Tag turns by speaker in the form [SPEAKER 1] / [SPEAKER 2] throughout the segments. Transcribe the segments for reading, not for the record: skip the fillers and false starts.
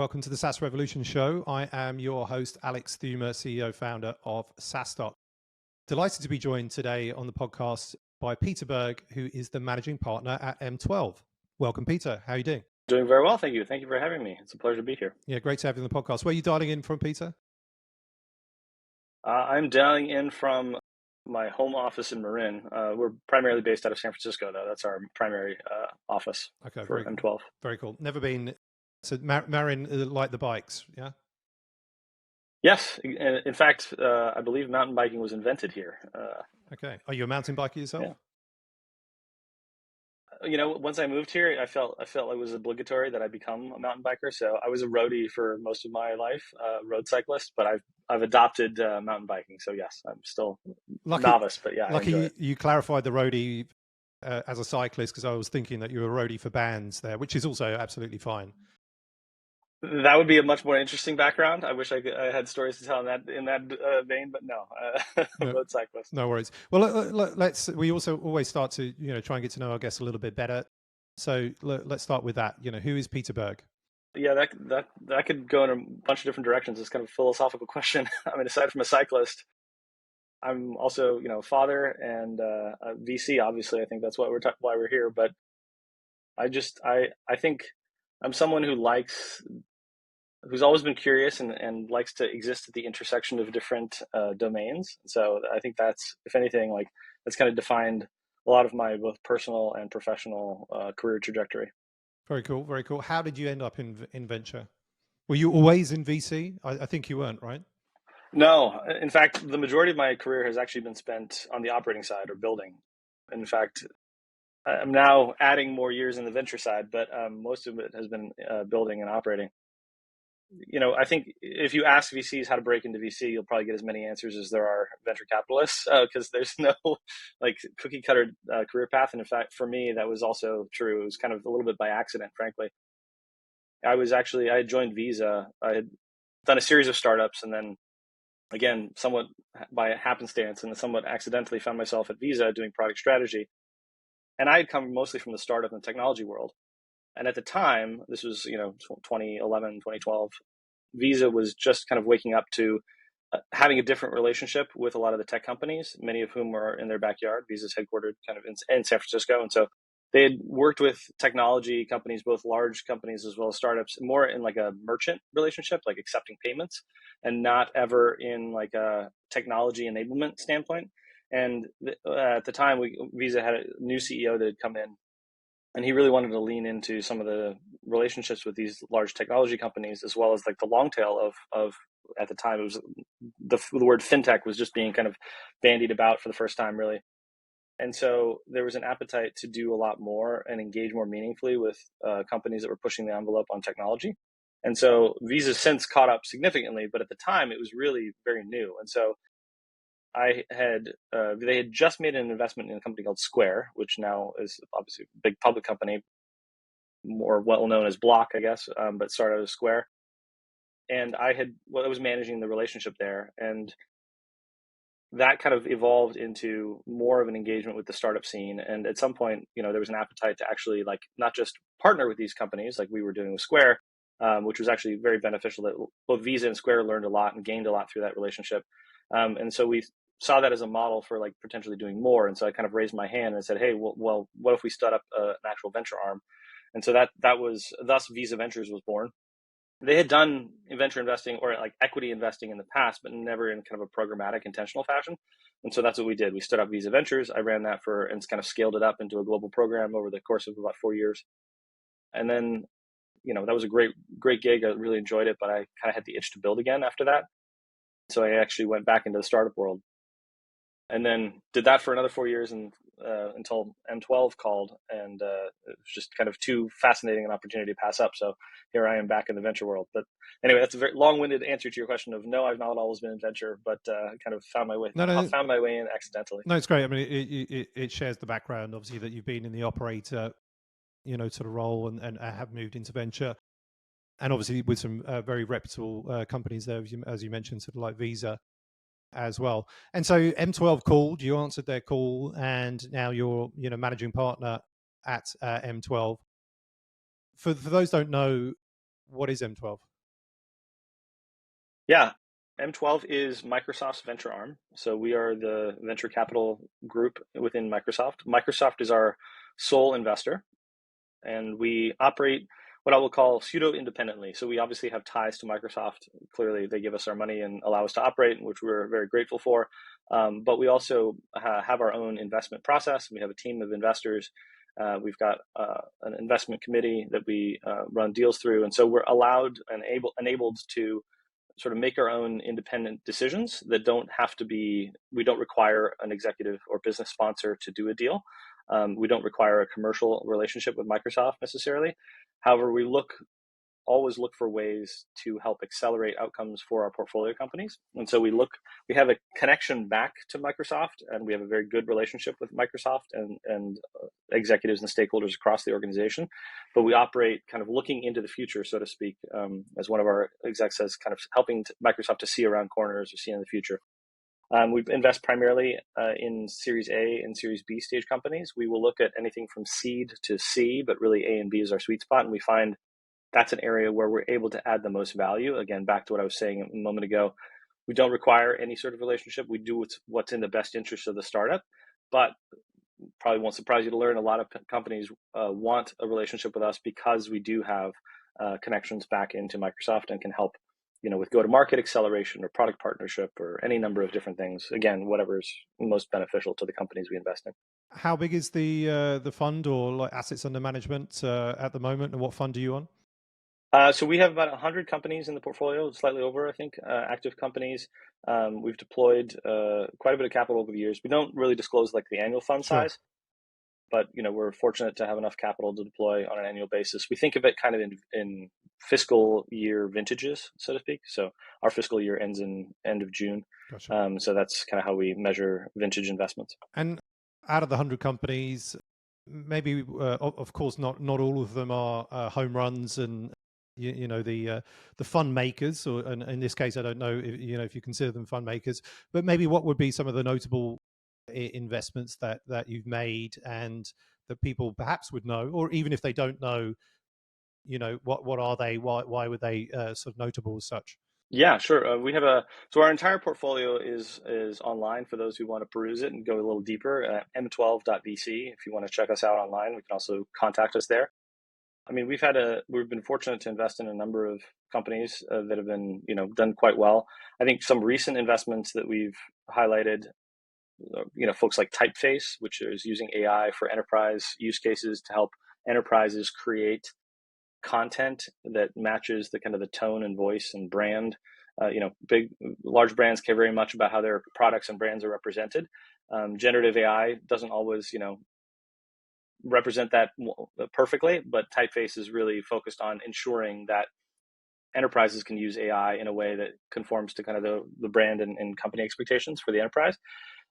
[SPEAKER 1] welcome to the SaaS Revolution Show. I am your host, Alex Theuma, CEO, founder of SaaStock. Delighted to be joined today on the podcast by Peter Berg, who is the managing partner at M12. Welcome, Peter. How are you doing?
[SPEAKER 2] Doing very well, thank you. Thank you for having me. It's a pleasure to be here.
[SPEAKER 1] Yeah, great to have you on the podcast. Where are you dialing in from, Peter?
[SPEAKER 2] I'm dialing in from my home office in Marin. We're primarily based out of San Francisco, though. That's our primary office for M12.
[SPEAKER 1] Very cool. Never been. So Marin, like the bikes, yeah?
[SPEAKER 2] Yes. In fact, I believe mountain biking was invented here.
[SPEAKER 1] Okay. Are you a mountain biker yourself?
[SPEAKER 2] Yeah. You know, once I moved here, I felt it was obligatory that I become a mountain biker. So I was a roadie for most of my life, road cyclist, but I've adopted mountain biking. So yes, I'm still novice, but yeah.
[SPEAKER 1] Lucky you clarified the roadie as a cyclist, because I was thinking that you were a roadie for bands there, which is also absolutely fine.
[SPEAKER 2] That would be a much more interesting background. I wish I had stories to tell in that vein, but no, road cyclist.
[SPEAKER 1] No worries. Well, we also always start to try and get to know our guests a little bit better. So let's start with that. Who is Peter Berg?
[SPEAKER 2] Yeah, that could go in a bunch of different directions. It's kind of a philosophical question. I mean, aside from a cyclist, I'm also father and a VC. Obviously, I think that's why we're here. But I think I'm someone who's always been curious and likes to exist at the intersection of different domains. So I think that's, if anything, that's kind of defined a lot of my both personal and professional career trajectory.
[SPEAKER 1] Very cool. Very cool. How did you end up in venture? Were you always in VC? I think you weren't, right?
[SPEAKER 2] No. In fact, the majority of my career has actually been spent on the operating side or building. In fact, I'm now adding more years in the venture side, but most of it has been building and operating. I think if you ask VCs how to break into VC, you'll probably get as many answers as there are venture capitalists, because there's no cookie cutter career path. And in fact, for me, that was also true. It was kind of a little bit by accident, frankly. I had joined Visa. I had done a series of startups, and then again, somewhat by happenstance and somewhat accidentally found myself at Visa doing product strategy. And I had come mostly from the startup and technology world. And at the time, this was 2011, 2012, Visa was just kind of waking up to having a different relationship with a lot of the tech companies, many of whom are in their backyard. Visa's headquartered kind of in San Francisco. And so they had worked with technology companies, both large companies as well as startups, more in like a merchant relationship, like accepting payments, and not ever in like a technology enablement standpoint. And at the time, Visa had a new CEO that had come in, and he really wanted to lean into some of the relationships with these large technology companies, as well as like the long tail of at the time, it was the word fintech was just being kind of bandied about for the first time, really. And so there was an appetite to do a lot more and engage more meaningfully with companies that were pushing the envelope on technology. And so Visa's since caught up significantly, but at the time it was really very new. And so they had just made an investment in a company called Square, which now is obviously a big public company, more well known as Block, I guess, but started as Square. And I was managing the relationship there, and that kind of evolved into more of an engagement with the startup scene. And at some point, there was an appetite to actually not just partner with these companies like we were doing with Square, which was actually very beneficial. That both Visa and Square learned a lot and gained a lot through that relationship. And so we saw that as a model for potentially doing more. And so I kind of raised my hand and said, hey, well, what if we start up an actual venture arm? And so thus Visa Ventures was born. They had done venture investing or equity investing in the past, but never in kind of a programmatic, intentional fashion. And so that's what we did. We stood up Visa Ventures. I ran that and kind of scaled it up into a global program over the course of about 4 years. And then, that was a great gig. I really enjoyed it, but I kind of had the itch to build again after that. So I actually went back into the startup world, and then did that for another 4 years until M12 called, and it was just kind of too fascinating an opportunity to pass up. So here I am back in the venture world. But anyway, that's a very long-winded answer to your question of no, I've not always been in venture, but kind of found my way in accidentally.
[SPEAKER 1] No, it's great. I mean, it shares the background, obviously, that you've been in the operator, sort of role and have moved into venture. And obviously with some very reputable companies there, as you mentioned, sort of like Visa as well. And so M12 called, you answered their call, and now you're managing partner at M12. For those who don't know, what is M12?
[SPEAKER 2] Yeah, M12 is Microsoft's venture arm. So we are the venture capital group within Microsoft. Microsoft is our sole investor, and we operate what I will call pseudo independently. So we obviously have ties to Microsoft. Clearly, they give us our money and allow us to operate, which we're very grateful for. But we also have our own investment process. We have a team of investors. We've got an investment committee that we run deals through, and so we're allowed and enabled to sort of make our own independent decisions that don't have to be, we don't require an executive or business sponsor to do a deal. We don't require a commercial relationship with Microsoft necessarily. However, always look for ways to help accelerate outcomes for our portfolio companies. And so we have a connection back to Microsoft, and we have a very good relationship with Microsoft and executives and stakeholders across the organization. But we operate kind of looking into the future, so to speak, as one of our execs says, kind of helping Microsoft to see around corners or see in the future. We invest primarily in Series A and Series B stage companies. We will look at anything from seed to C, but really A and B is our sweet spot. And we find that's an area where we're able to add the most value. Again, back to what I was saying a moment ago, we don't require any sort of relationship. We do what's in the best interest of the startup, but probably won't surprise you to learn a lot of companies want a relationship with us because we do have connections back into Microsoft and can help, with go-to-market acceleration or product partnership or any number of different things. Again, whatever's most beneficial to the companies we invest in.
[SPEAKER 1] How big is the fund or like assets under management at the moment, and what fund are you on?
[SPEAKER 2] So we have about 100 companies in the portfolio, slightly over, I think, active companies. We've deployed quite a bit of capital over the years. We don't really disclose like the annual fund size, but we're fortunate to have enough capital to deploy on an annual basis. We think of it kind of in fiscal year vintages, so to speak. So our fiscal year ends in end of June.
[SPEAKER 1] Gotcha.
[SPEAKER 2] So that's kind of how we measure vintage investments.
[SPEAKER 1] And out of the 100 companies, maybe of course not all of them are home runs and the fund makers, or and in this case I don't know if you consider them fund makers, but maybe what would be some of the notable investments that you've made and that people perhaps would know, or even if they don't know, what are they, why were they sort of notable as such?
[SPEAKER 2] Yeah, sure. We have so our entire portfolio is online for those who want to peruse it and go a little deeper at m12.vc. If you want to check us out online, we can also contact us there. I mean, we've been fortunate to invest in a number of companies that have been, done quite well. I think some recent investments that we've highlighted, folks like Typeface, which is using AI for enterprise use cases to help enterprises create content that matches the kind of the tone and voice and brand. Large brands care very much about how their products and brands are represented. Generative AI doesn't always, represent that perfectly, but Typeface is really focused on ensuring that enterprises can use AI in a way that conforms to kind of the brand and company expectations for the enterprise.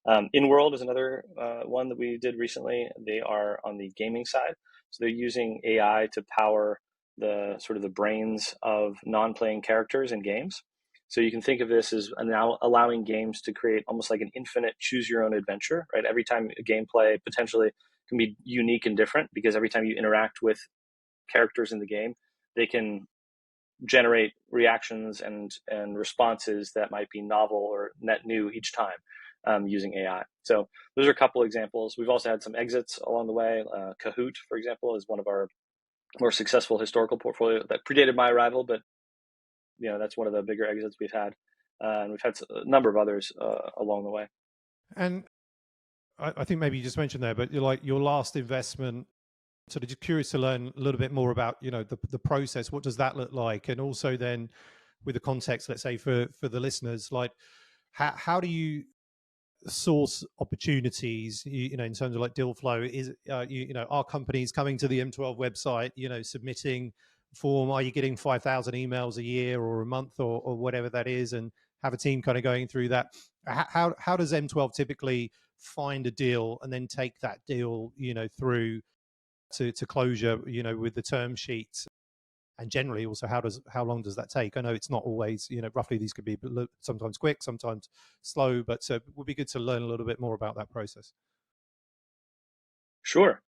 [SPEAKER 2] InWorld is another one that we did recently. They are on the gaming side. So they're using AI to power the sort of the brains of non-playing characters in games. So you can think of this as now allowing games to create almost like an infinite choose your own adventure, right? Every time a gameplay potentially can be unique and different because every time you interact with characters in the game, they can generate reactions and responses that might be novel or net new each time using AI. So those are a couple examples. We've also had some exits along the way. Kahoot, for example, is one of our more successful historical portfolio that predated my arrival, but that's one of the bigger exits we've had. And we've had a number of others along the way.
[SPEAKER 1] And I think maybe you just mentioned there, but your last investment, sort of just curious to learn a little bit more about, the process. What does that look like? And also then with the context, let's say for the listeners, like how do you source opportunities, in terms of like deal flow? Is, are companies coming to the M12 website, submitting form? Are you getting 5,000 emails a year or a month or whatever that is, and have a team kind of going through that? How does M12 typically find a deal and then take that deal, through to closure, with the term sheets? And generally also, how long does that take? I know it's not always, roughly these could be sometimes quick, sometimes slow, but it would be good to learn a little bit more about that process.
[SPEAKER 2] Sure.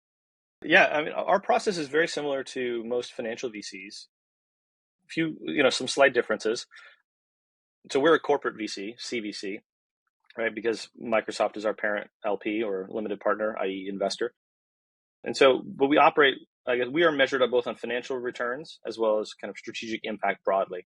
[SPEAKER 2] Yeah, I mean, our process is very similar to most financial VCs. Some slight differences. So we're a corporate VC, CVC, right? Because Microsoft is our parent LP or limited partner, i.e. investor. And so, but we operate, I guess we are measured both on financial returns as well as kind of strategic impact broadly.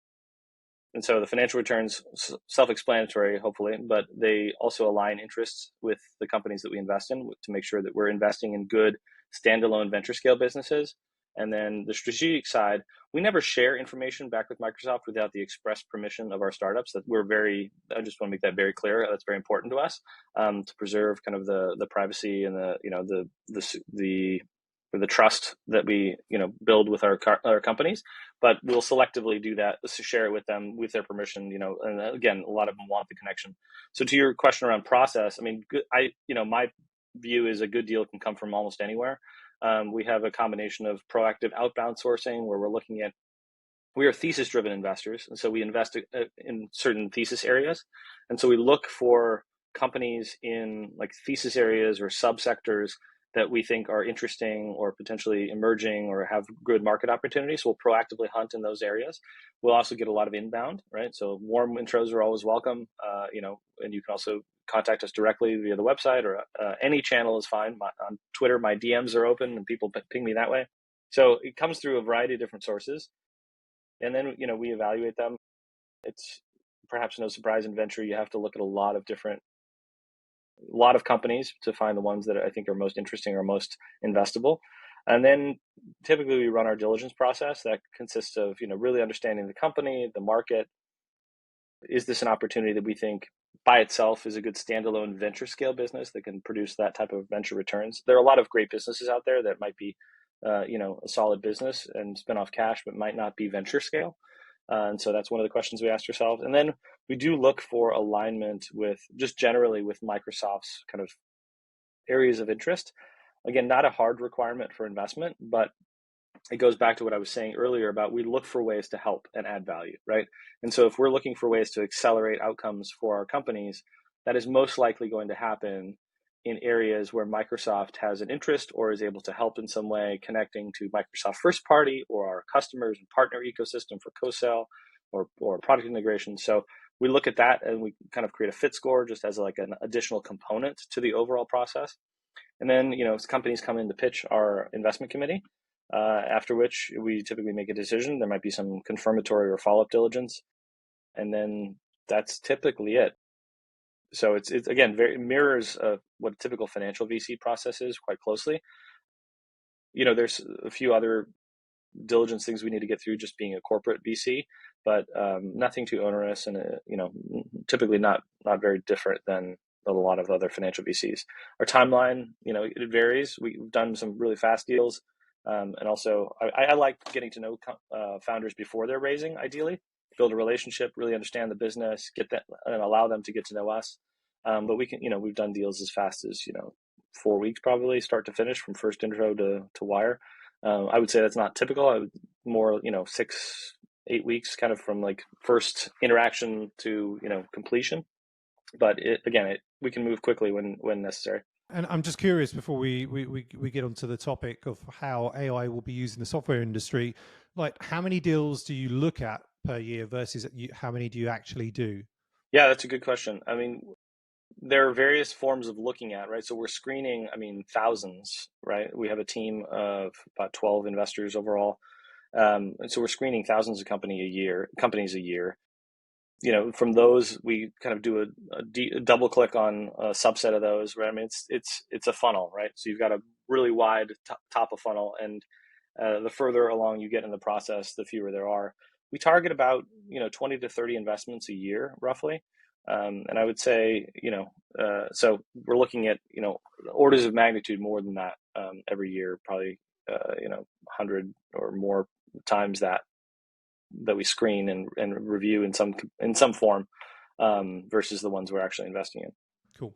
[SPEAKER 2] And so the financial returns, self-explanatory, hopefully, but they also align interests with the companies that we invest in to make sure that we're investing in good standalone venture scale businesses. And then the strategic side, we never share information back with Microsoft without the express permission of our startups. That I just want to make that very clear. That's very important to us, to preserve kind of the privacy and the trust that we build with our companies. But we'll selectively do that to share it with them with their permission. And again, a lot of them want the connection. So to your question around process, I mean, my view is a good deal can come from almost anywhere. We have a combination of proactive outbound sourcing where we are thesis-driven investors, and so we invest in certain thesis areas, and so we look for companies in like thesis areas or subsectors that we think are interesting or potentially emerging or have good market opportunities. We'll proactively hunt in those areas. We'll also get a lot of inbound, right? So warm intros are always welcome, and you can also contact us directly via the website or any channel is fine. On Twitter, my DMs are open and people ping me that way. So it comes through a variety of different sources. And then, we evaluate them. It's perhaps no surprise in venture, you have to look at a lot of companies to find the ones that I think are most interesting or most investable. And then typically we run our diligence process that consists of, really understanding the company, the market. Is this an opportunity that we think by itself is a good standalone venture scale business that can produce that type of venture returns? There are a lot of great businesses out there that might be a solid business and spin off cash, but might not be venture scale. And so that's one of the questions we asked ourselves. And then we do look for alignment with just generally with Microsoft's kind of areas of interest. Again, not a hard requirement for investment, but it goes back to what I was saying earlier about we look for ways to help and add value, right? And so if we're looking for ways to accelerate outcomes for our companies, that is most likely going to happen in areas where Microsoft has an interest or is able to help in some way, connecting to Microsoft first party or our customers and partner ecosystem for co-sell or product integration. So we look at that and we kind of create a fit score just as like an additional component to the overall process. And then, as companies come in to pitch our investment committee, after which we typically make a decision. There might be some confirmatory or follow-up diligence, and then that's typically it. So it's again very mirrors what a typical financial VC process is quite closely. There's a few other diligence things we need to get through just being a corporate VC, but nothing too onerous, and typically not very different than a lot of other financial VCs. Our timeline, it varies. We've done some really fast deals, and also I like getting to know founders before they're raising. Ideally, build a relationship, really understand the business, get that, and allow them to get to know us. But we can, we've done deals as fast as 4 weeks, probably start to finish, from first intro to wire. I would say that's not typical. I would more 6-8 weeks, kind of from like first interaction to completion. But we can move quickly when necessary.
[SPEAKER 1] And I'm just curious, before we get onto the topic of how AI will be used in the software industry, like how many deals do you look at per year versus how many do you actually do?
[SPEAKER 2] Yeah, that's a good question. I mean, there are various forms of looking at, right? So we're screening, thousands, right? We have a team of about 12 investors overall. And so we're screening thousands of companies a year. From those, we kind of do a double click on a subset of those, right? It's a funnel, right? So you've got a really wide top of funnel, and the further along you get in the process, the fewer there are. We target about 20 to 30 investments a year, roughly. And I would say, so we're looking at, orders of magnitude more than that every year, probably, 100 or more times that we screen and review in some form versus the ones we're actually investing in.
[SPEAKER 1] Cool.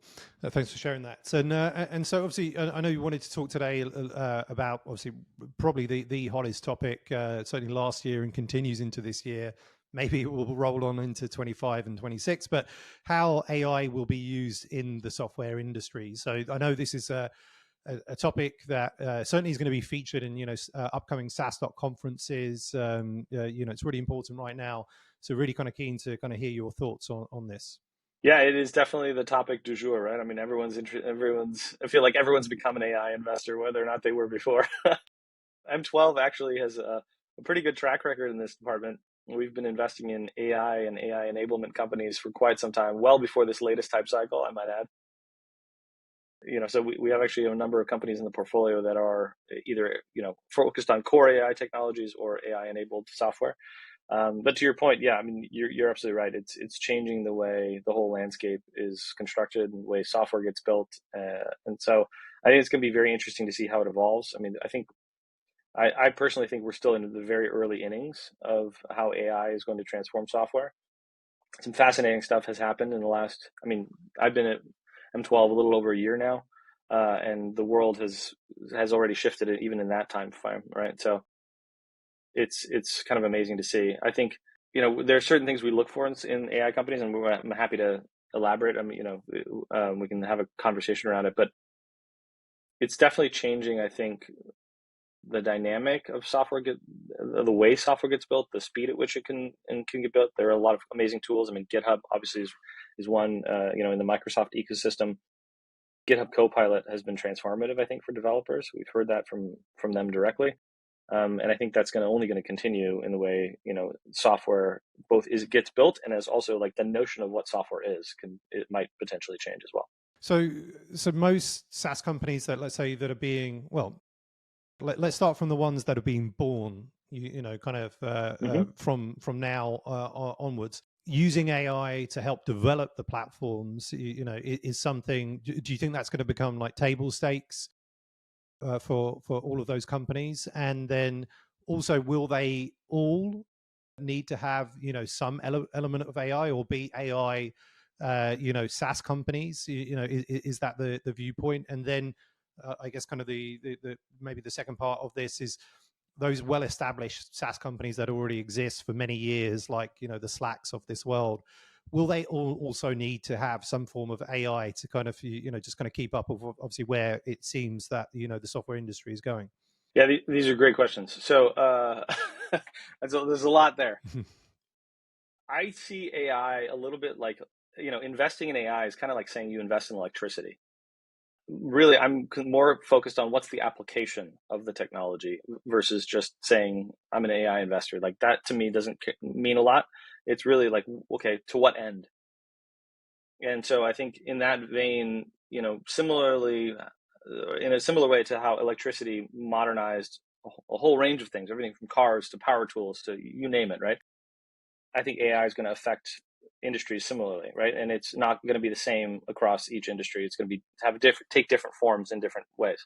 [SPEAKER 1] Thanks for sharing that. So, and so obviously, I know you wanted to talk today about obviously probably the hottest topic, certainly last year and continues into this year. Maybe it will roll on into 25 and 26, but how AI will be used in the software industry. So I know this is a topic that certainly is going to be featured in upcoming SaaStock conferences. It's really important right now. So really kind of keen to kind of hear your thoughts on this.
[SPEAKER 2] Yeah, it is definitely the topic du jour, right? I mean, I feel like everyone's become an AI investor, whether or not they were before. M12 actually has a pretty good track record in this department. We've been investing in AI and AI enablement companies for quite some time, well before this latest hype cycle, I might add. So we have actually a number of companies in the portfolio that are either, focused on core AI technologies or AI enabled software. But to your point, yeah, I mean, you're absolutely right. It's changing the way the whole landscape is constructed and the way software gets built. And so I think it's going to be very interesting to see how it evolves. I mean, I personally think we're still in the very early innings of how AI is going to transform software. Some fascinating stuff has happened in the last, I mean, I've been at M12 a little over a year now, and the world has already shifted even in that time frame, right? So it's kind of amazing to see. I think, there are certain things we look for in AI companies, and I'm happy to elaborate. I mean, we can have a conversation around it, but it's definitely changing, I think, the dynamic of the way software gets built, the speed at which it can get built. There are a lot of amazing tools. I mean, GitHub obviously is one, in the Microsoft ecosystem. GitHub Copilot has been transformative, I think, for developers. We've heard that from them directly. And I think that's only going to continue in the way, software gets built, and as also like the notion of what software it might potentially change as well.
[SPEAKER 1] So most SaaS companies that, let's say, that are being, well, let's start from the ones that are being born, from now onwards. Using AI to help develop the platforms, is something. Do you think that's going to become like table stakes for all of those companies? And then also, will they all need to have some element of AI, or be AI SaaS companies? Is that the viewpoint? And then I guess kind of the maybe the second part of this is those well-established SaaS companies that already exist for many years, like the Slacks of this world. Will they also need to have some form of AI to kind of just kind of keep up with obviously where it seems that the software industry is going?
[SPEAKER 2] Yeah, these are great questions. So there's a lot there. I see AI a little bit like, investing in AI is kind of like saying you invest in electricity. Really, I'm more focused on what's the application of the technology versus just saying I'm an AI investor. Like that to me doesn't mean a lot. It's really like, okay, to what end? And so I think in that vein, similarly, in a similar way to how electricity modernized a whole range of things, everything from cars to power tools to you name it, right? I think AI is going to affect industries similarly, right? And it's not going to be the same across each industry. It's going to take different forms in different ways.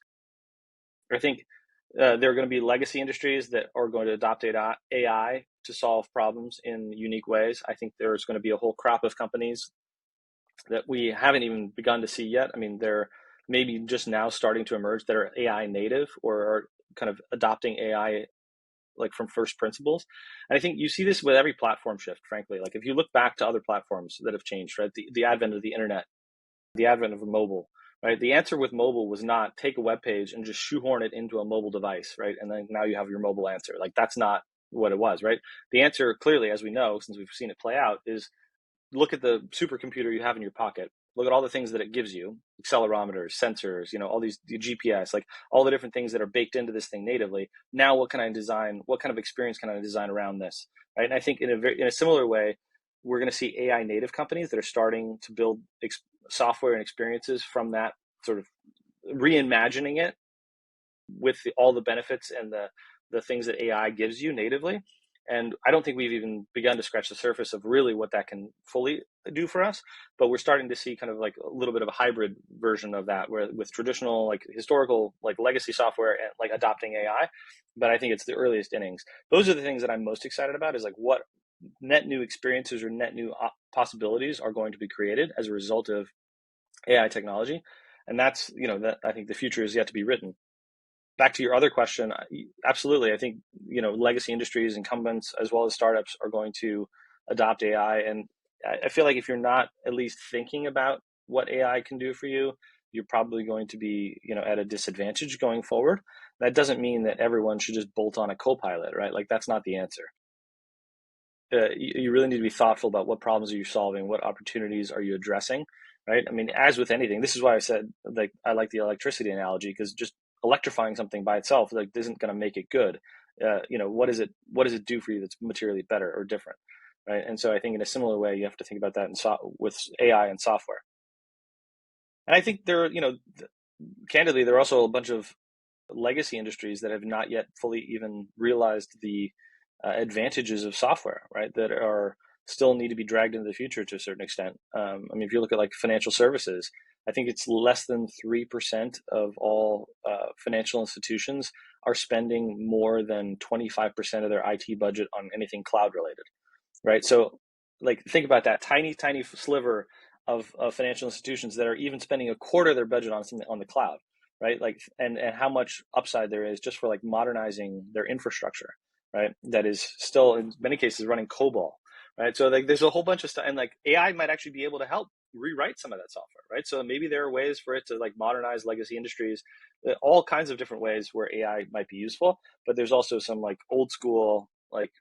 [SPEAKER 2] I think there are going to be legacy industries that are going to adopt AI to solve problems in unique ways. I think there's going to be a whole crop of companies that we haven't even begun to see yet. I mean, they're maybe just now starting to emerge that are AI native or are kind of adopting AI like from first principles. And I think you see this with every platform shift, frankly. Like if you look back to other platforms that have changed, right? The advent of the internet, the advent of mobile, right? The answer with mobile was not take a web page and just shoehorn it into a mobile device, right? And then now you have your mobile answer. Like that's not what it was, right? The answer clearly, as we know, since we've seen it play out, is look at the supercomputer you have in your pocket. Look at all the things that it gives you, accelerometers, sensors, all these GPS, like all the different things that are baked into this thing natively. Now, what can I design? What kind of experience can I design around this? Right. And I think in a similar way, we're going to see AI native companies that are starting to build software and experiences from that, sort of reimagining it with all the benefits and the things that AI gives you natively. And I don't think we've even begun to scratch the surface of really what that can fully do for us. But we're starting to see kind of like a little bit of a hybrid version of that, where with traditional, like historical, like legacy software and like adopting AI. But I think it's the earliest innings. Those are the things that I'm most excited about, is like what net new experiences or net new possibilities are going to be created as a result of AI technology. And that's, that I think the future is yet to be written. Back to your other question, absolutely. I think, legacy industries, incumbents, as well as startups are going to adopt AI. And I feel like if you're not at least thinking about what AI can do for you, you're probably going to be, at a disadvantage going forward. That doesn't mean that everyone should just bolt on a copilot, right? Like, that's not the answer. You really need to be thoughtful about what problems are you solving, what opportunities are you addressing, right? I mean, as with anything, this is why I said, like, I like the electricity analogy, because just electrifying something by itself, like, isn't going to make it good. What does it do for you that's materially better or different, right? And so I think in a similar way, you have to think about that with AI and software. And I think candidly, there are also a bunch of legacy industries that have not yet fully even realized the advantages of software, right? That are still need to be dragged into the future to a certain extent. I mean, if you look at like financial services, I think it's less than 3% of all financial institutions are spending more than 25% of their IT budget on anything cloud related, right? So, like, think about that tiny, tiny sliver of financial institutions that are even spending a quarter of their budget on something on the cloud, right? Like, and how much upside there is just for like modernizing their infrastructure, right? That is still in many cases running COBOL, right? So like, there's a whole bunch of stuff, and like AI might actually be able to help rewrite some of that software, right? So maybe there are ways for it to like modernize legacy industries, all kinds of different ways where AI might be useful. But there's also some like old school, like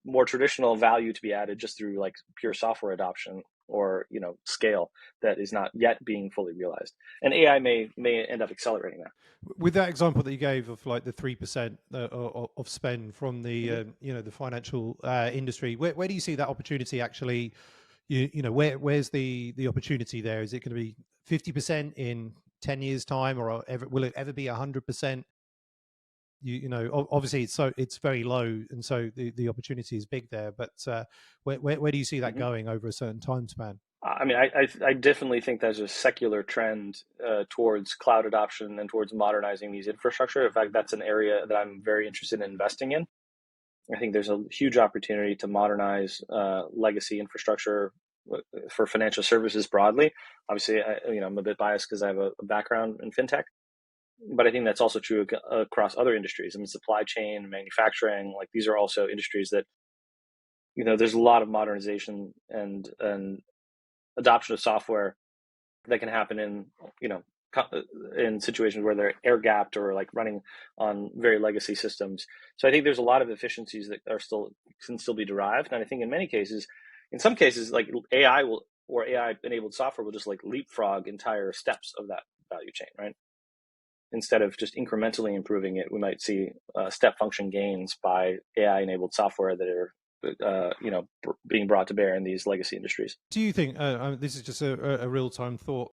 [SPEAKER 2] more traditional value to be added just through like pure software adoption or scale that is not yet being fully realized, and AI may end up accelerating that.
[SPEAKER 1] With that example that you gave of like the 3% of spend from the the financial industry, where do you see that opportunity actually? Where's the opportunity there? Is it going to be 50% in 10 years time, or will it ever be 100%? Obviously it's very low, and so the opportunity is big there. But where do you see that going over a certain time span?
[SPEAKER 2] I mean, I definitely think there's a secular trend towards cloud adoption and towards modernizing these infrastructure. In fact, that's an area that I'm very interested in investing in. I think there's a huge opportunity to modernize legacy infrastructure for financial services broadly. Obviously, I'm a bit biased because I have a background in fintech, but I think that's also true across other industries. I mean, supply chain, manufacturing, like these are also industries that, there's a lot of modernization and adoption of software that can happen in situations where they're air gapped or like running on very legacy systems. So I think there's a lot of efficiencies that can still be derived. And I think in some cases, like AI enabled software will just like leapfrog entire steps of that value chain, right? Instead of just incrementally improving it, we might see step function gains by AI enabled software that are being brought to bear in these legacy industries.
[SPEAKER 1] Do you think this is just a real time thought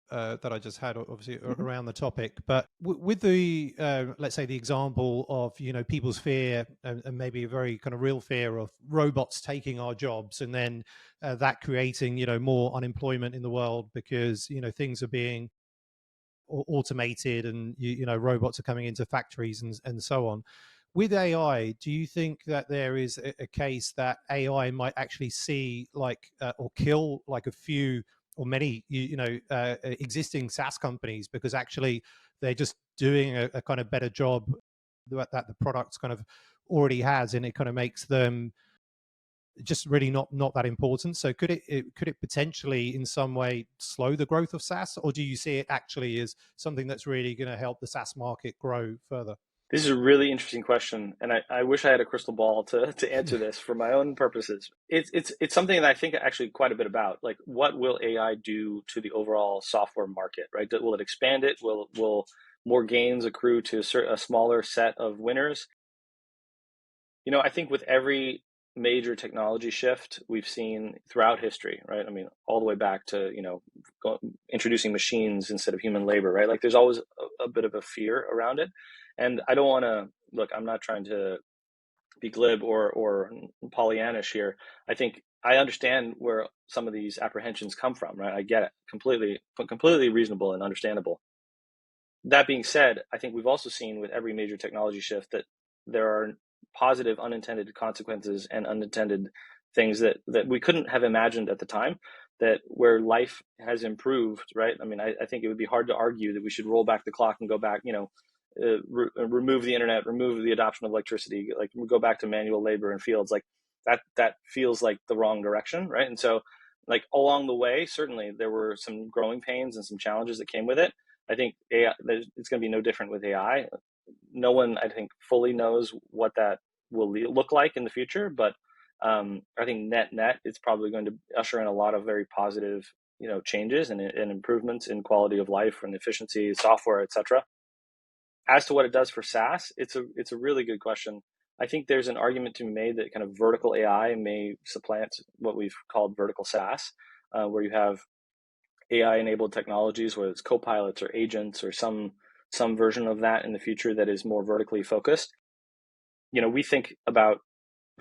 [SPEAKER 1] that I just had, obviously around the topic, but with the let's say the example of people's fear and maybe a very kind of real fear of robots taking our jobs, and then that creating more unemployment in the world because things are being automated and robots are coming into factories and so on. With AI, do you think that there is a case that AI might actually see or kill like a few or many existing SaaS companies because actually they're just doing a kind of better job that the product kind of already has, and it kind of makes them just really not that important? So could it potentially in some way slow the growth of SaaS, or do you see it actually as something that's really going to help the SaaS market grow further?
[SPEAKER 2] This is a really interesting question, and I wish I had a crystal ball to answer this for my own purposes. It's something that I think actually quite a bit about. Like, what will AI do to the overall software market, right? Will it expand it? Will more gains accrue to a smaller set of winners? I think with every major technology shift we've seen throughout history, right? I mean, all the way back to, introducing machines instead of human labor, right? Like, there's always a bit of a fear around it. And I don't want to I'm not trying to be glib or Pollyannish here. I think I understand where some of these apprehensions come from, right? I get it completely reasonable and understandable. That being said, I think we've also seen with every major technology shift that there are positive unintended consequences and unintended things that we couldn't have imagined at the time, that where life has improved, right? I mean, I think it would be hard to argue that we should roll back the clock and go back, remove the internet, remove the adoption of electricity, like go back to manual labor in fields. Like that feels like the wrong direction, right? And so like along the way, certainly there were some growing pains and some challenges that came with it. I think AI, it's going to be no different with AI. No one, I think, fully knows what that will look like in the future, but I think net, it's probably going to usher in a lot of very positive, changes and improvements in quality of life and efficiency, software, etc. As to what it does for SaaS, it's a really good question. I think there's an argument to be made that kind of vertical AI may supplant what we've called vertical SaaS, where you have AI-enabled technologies, whether it's copilots or agents or some version of that in the future that is more vertically focused. We think about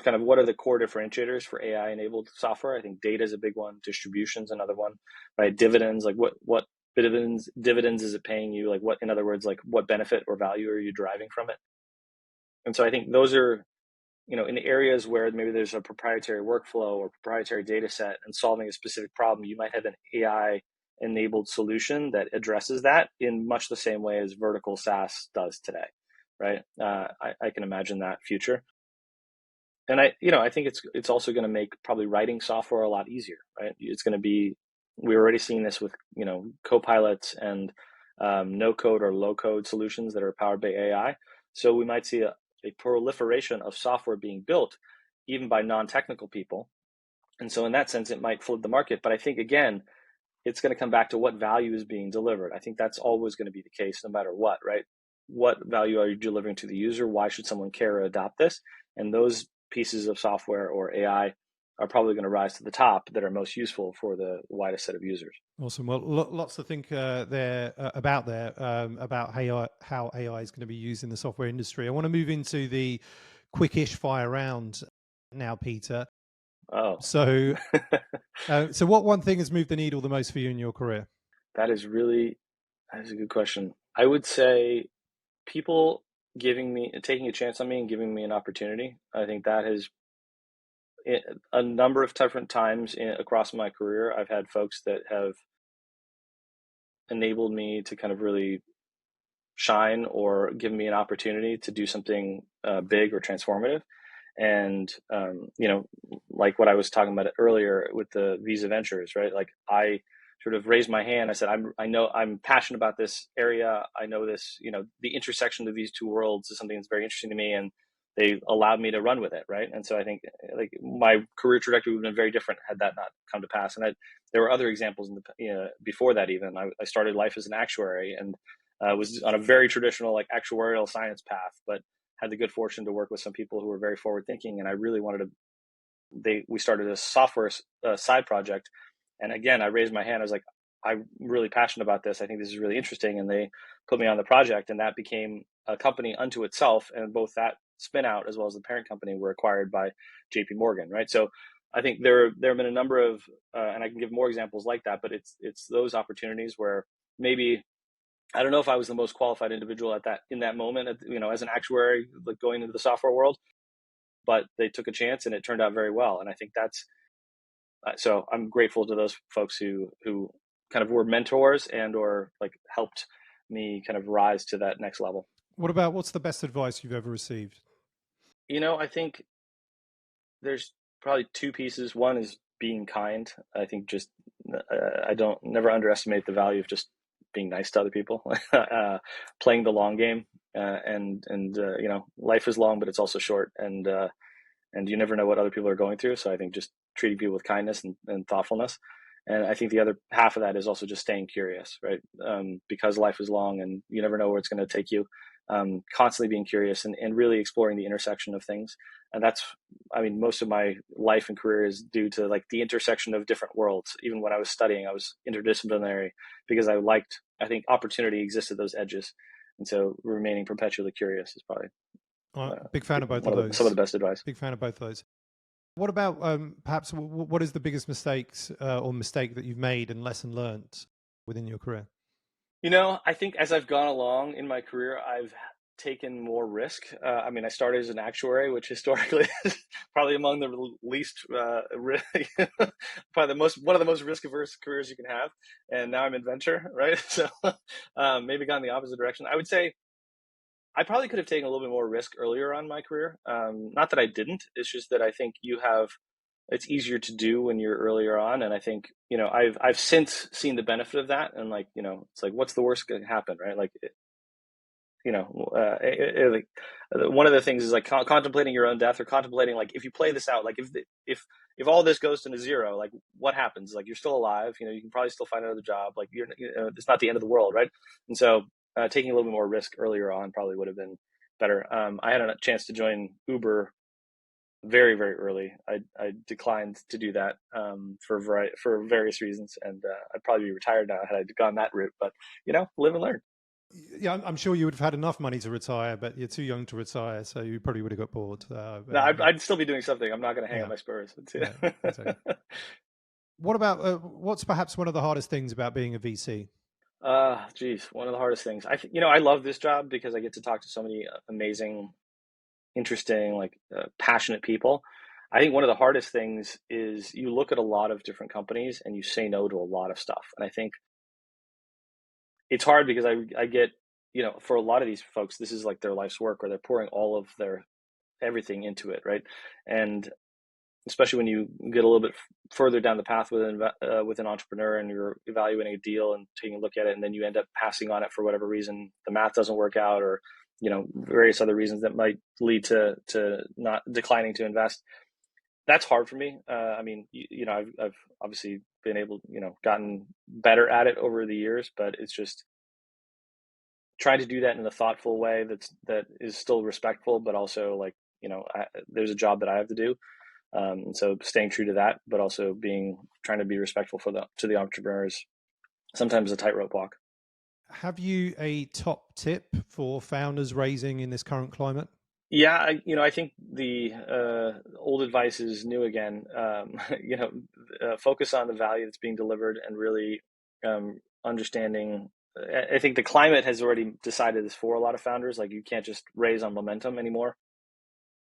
[SPEAKER 2] kind of what are the core differentiators for AI-enabled software. I think data is a big one, distribution's another one, right? Dividends, like what dividends is it paying you? Like what, in other words, like what benefit or value are you deriving from it? And so I think those are, in areas where maybe there's a proprietary workflow or proprietary data set and solving a specific problem, you might have an AI-enabled solution that addresses that in much the same way as vertical SaaS does today, right? I can imagine that future. And I think it's also going to make probably writing software a lot easier, right? It's going to be, we're already seeing this with, copilots and no code or low code solutions that are powered by AI. So we might see a proliferation of software being built even by non-technical people. And so in that sense, it might flood the market. But I think, again, it's going to come back to what value is being delivered. I think that's always going to be the case no matter what, right? What value are you delivering to the user? Why should someone care or adopt this? And those pieces of software or AI are probably going to rise to the top that are most useful for the widest set of users.
[SPEAKER 1] Awesome. Well, lots to think about how AI is going to be used in the software industry. I want to move into the quickish fire round now, Peter.
[SPEAKER 2] Oh,
[SPEAKER 1] so what one thing has moved the needle the most for you in your career?
[SPEAKER 2] That is a good question. I would say people taking a chance on me and giving me an opportunity. I think that has a number of different times across my career. I've had folks that have enabled me to kind of really shine or give me an opportunity to do something big or transformative. And, like what I was talking about earlier with the Visa Ventures, right? Like I sort of raised my hand. I said, I know I'm passionate about this area. I know this, the intersection of these two worlds is something that's very interesting to me. And they allowed me to run with it. Right. And so I think like my career trajectory would have been very different had that not come to pass. And there were other examples before that. Even I started life as an actuary and was on a very traditional like actuarial science path, but had the good fortune to work with some people who were very forward thinking. And I really wanted we started a software side project. And again, I raised my hand. I was like, I'm really passionate about this. I think this is really interesting. And they put me on the project, and that became a company unto itself. And both that spin out as well as the parent company were acquired by JP Morgan. Right. So I think there have been a number of, and I can give more examples like that, but it's those opportunities where maybe, I don't know if I was the most qualified individual in that moment, as an actuary, like going into the software world, but they took a chance and it turned out very well. And I think so I'm grateful to those folks who kind of were mentors and or like helped me kind of rise to that next level.
[SPEAKER 1] What's the best advice you've ever received?
[SPEAKER 2] I think there's probably two pieces. One is being kind. I think just I don't never underestimate the value of just being nice to other people, playing the long game, and life is long, but it's also short, and you never know what other people are going through. So I think just treating people with kindness and thoughtfulness. And I think the other half of that is also just staying curious, right? Because life is long and you never know where it's going to take you. Constantly being curious and really exploring the intersection of things. And most of my life and career is due to like the intersection of different worlds. Even when I was studying, I was interdisciplinary because I think opportunity exists at those edges. And so remaining perpetually curious is probably
[SPEAKER 1] big fan of both of those.
[SPEAKER 2] Some of the best advice.
[SPEAKER 1] Big fan of both of those. What about perhaps what is the biggest mistake that you've made and lesson learned within your career?
[SPEAKER 2] I think as I've gone along in my career, I've taken more risk. I started as an actuary, which historically is probably among the least, probably one of the most risk-averse careers you can have. And now I'm in venture, right? So maybe gone the opposite direction. I would say I probably could have taken a little bit more risk earlier on in my career. Not that I didn't. It's just that I think you have it's easier to do when you're earlier on. And I think, I've since seen the benefit of that. And like, it's like, what's the worst that can happen, right? Like, like, one of the things is like contemplating your own death, or contemplating like, if you play this out, like if all this goes to zero, like what happens? Like, you're still alive, you can probably still find another job. Like, it's not the end of the world, right? And so taking a little bit more risk earlier on probably would have been better. I had a chance to join Uber very, very early. I declined to do that for various reasons, and I'd probably be retired now had I gone that route. But live and learn.
[SPEAKER 1] Yeah, I'm sure you would have had enough money to retire, but you're too young to retire, so you probably would have got bored.
[SPEAKER 2] No, I'd still be doing something. I'm not going to hang up my spurs.
[SPEAKER 1] Yeah, exactly. What about what's perhaps one of the hardest things about being a VC?
[SPEAKER 2] Geez, one of the hardest things. I love this job because I get to talk to so many amazing, interesting, like passionate people. I think one of the hardest things is you look at a lot of different companies and you say no to a lot of stuff. And I think it's hard because I get, for a lot of these folks, this is like their life's work, or they're pouring all of their everything into it, right? And especially when you get a little bit further down the path with an entrepreneur, and you're evaluating a deal and taking a look at it, and then you end up passing on it for whatever reason, the math doesn't work out, or various other reasons that might lead to not declining to invest. That's hard for me. I mean, I've obviously been able, gotten better at it over the years, but it's just trying to do that in a thoughtful way that is still respectful, but also like, there's a job that I have to do. And so staying true to that, but also trying to be respectful to the entrepreneurs, sometimes a tightrope walk.
[SPEAKER 1] Have you a top tip for founders raising in this current climate?
[SPEAKER 2] Yeah, I think the old advice is new again. Focus on the value that's being delivered, and really understanding. I think the climate has already decided this for a lot of founders. Like, you can't just raise on momentum anymore.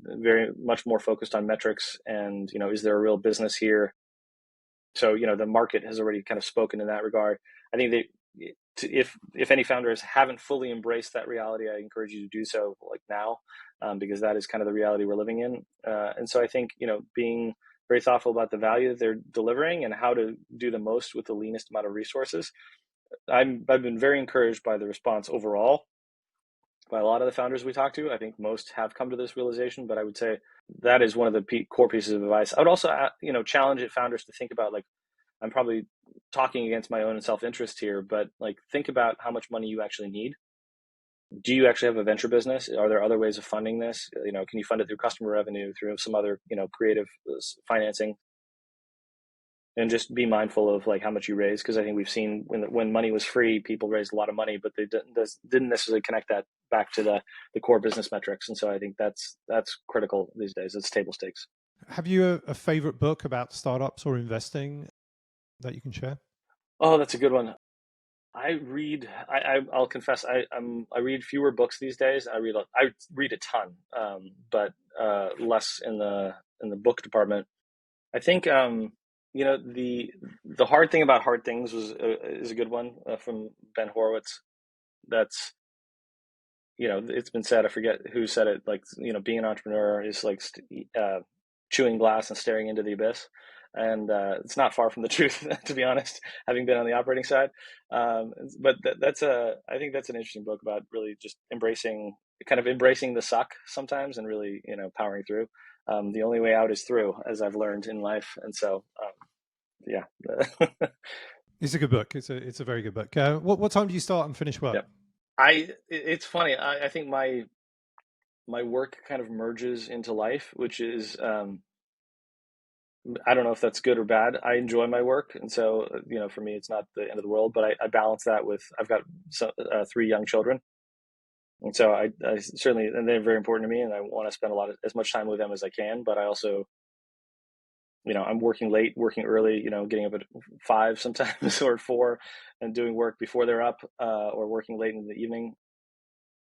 [SPEAKER 2] Very much more focused on metrics, and is there a real business here? So the market has already kind of spoken in that regard. I think if any founders haven't fully embraced that reality, I encourage you to do so, like now, because that is kind of the reality we're living in. And so I think being very thoughtful about the value that they're delivering and how to do the most with the leanest amount of resources. I've been very encouraged by the response overall by a lot of the founders we talk to. I think most have come to this realization, but I would say that is one of the core pieces of advice. I would also, challenge founders to think about, like, I'm probably talking against my own self-interest here, but like, think about how much money you actually need. Do you actually have a venture business? Are there other ways of funding this? Can you fund it through customer revenue, through some other, creative financing? And just be mindful of like how much you raise, because I think we've seen when money was free, people raised a lot of money, but they didn't necessarily connect that back to the core business metrics. And so I think that's critical these days. It's table stakes.
[SPEAKER 1] Have you a favorite book about startups or investing that you can share?
[SPEAKER 2] Oh, that's a good one. I'll confess, I read fewer books these days. I read a ton, but less in the book department. I think the hard thing about hard things is a good one from Ben Horowitz. That's it's been said, I forget who said it, like being an entrepreneur is like chewing glass and staring into the abyss. And it's not far from the truth, to be honest, having been on the operating side. But I think that's an interesting book about really just embracing the suck sometimes, and really powering through. The only way out is through, as I've learned in life. And so yeah.
[SPEAKER 1] It's a good book. It's a very good book. What time do you start and finish work?
[SPEAKER 2] Yeah. It's funny. I think my work kind of merges into life, which is I don't know if that's good or bad. I enjoy my work, and so for me, it's not the end of the world. But I balance that with, I've got 3 young children, and so I certainly, and they're very important to me, and I want to spend as much time with them as I can. But I also, I'm working late, working early, getting up at 5 sometimes or 4, and doing work before they're up, or working late in the evening,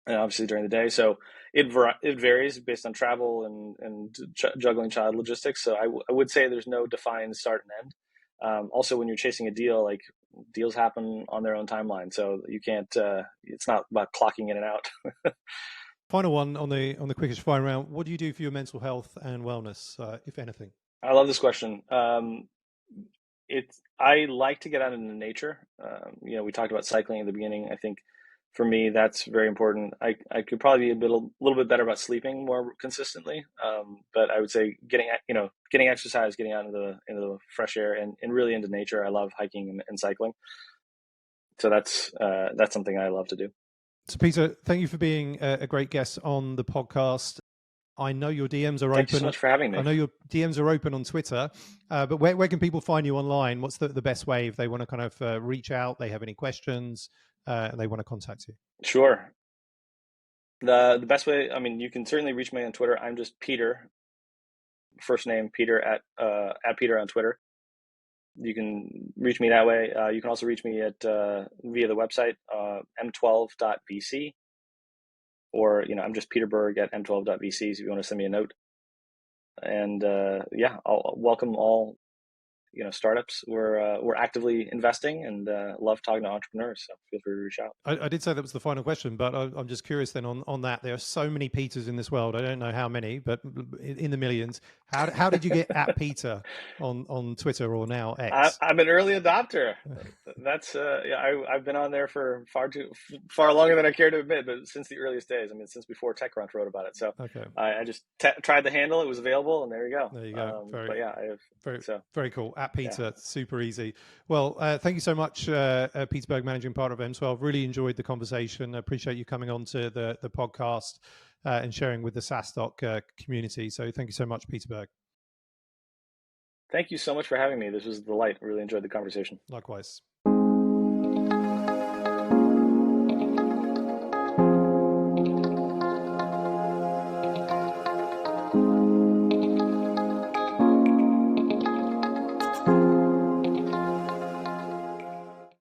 [SPEAKER 2] and obviously during the day. So it varies based on travel and juggling child logistics. So I would say there's no defined start and end. Also, when you're chasing a deal, like, deals happen on their own timeline. So you can't, it's not about clocking in and out.
[SPEAKER 1] Final one on the quickest fire round. What do you do for your mental health and wellness, if anything?
[SPEAKER 2] I love this question. I like to get out into nature. We talked about cycling at the beginning. I think for me that's very important. I could probably be a little bit better about sleeping more consistently. But I would say getting exercise, getting out into the fresh air and really into nature. I love hiking and cycling. So that's something I love to do.
[SPEAKER 1] So Peter, thank you for being a great guest on the podcast. I know your DMs are open.
[SPEAKER 2] Thank you so much for having me.
[SPEAKER 1] I know your DMs are open on Twitter, but where can people find you online? What's the best way if they want to kind of reach out, they have any questions, and they want to contact you?
[SPEAKER 2] Sure. The best way, I mean, you can certainly reach me on Twitter. I'm just Peter, first name Peter at Peter on Twitter. You can reach me that way. You can also reach me at via the website m12.vc, or I'm just Peter Berg at m12.vc. So if you want to send me a note, and I'll welcome all startups. We're actively investing and love talking to entrepreneurs. So feel free to reach out.
[SPEAKER 1] I did say that was the final question, but I'm just curious then on that. There are so many Peters in this world. I don't know how many, but in the millions. How did you get at Peter on Twitter or now X?
[SPEAKER 2] I'm an early adopter. That's I've been on there for far longer than I care to admit, but since the earliest days. I mean, since before TechCrunch wrote about it. So
[SPEAKER 1] okay.
[SPEAKER 2] I just tried the handle. It was available, and there you go.
[SPEAKER 1] There you go. Very cool. At Peter, super easy. Well, thank you so much, Peter Berg, managing partner of M12. Really enjoyed the conversation. I appreciate you coming on to the podcast and sharing with the SaaStock community. So thank you so much, Peter Berg.
[SPEAKER 2] Thank you so much for having me. This was a delight. Really enjoyed the conversation.
[SPEAKER 1] Likewise.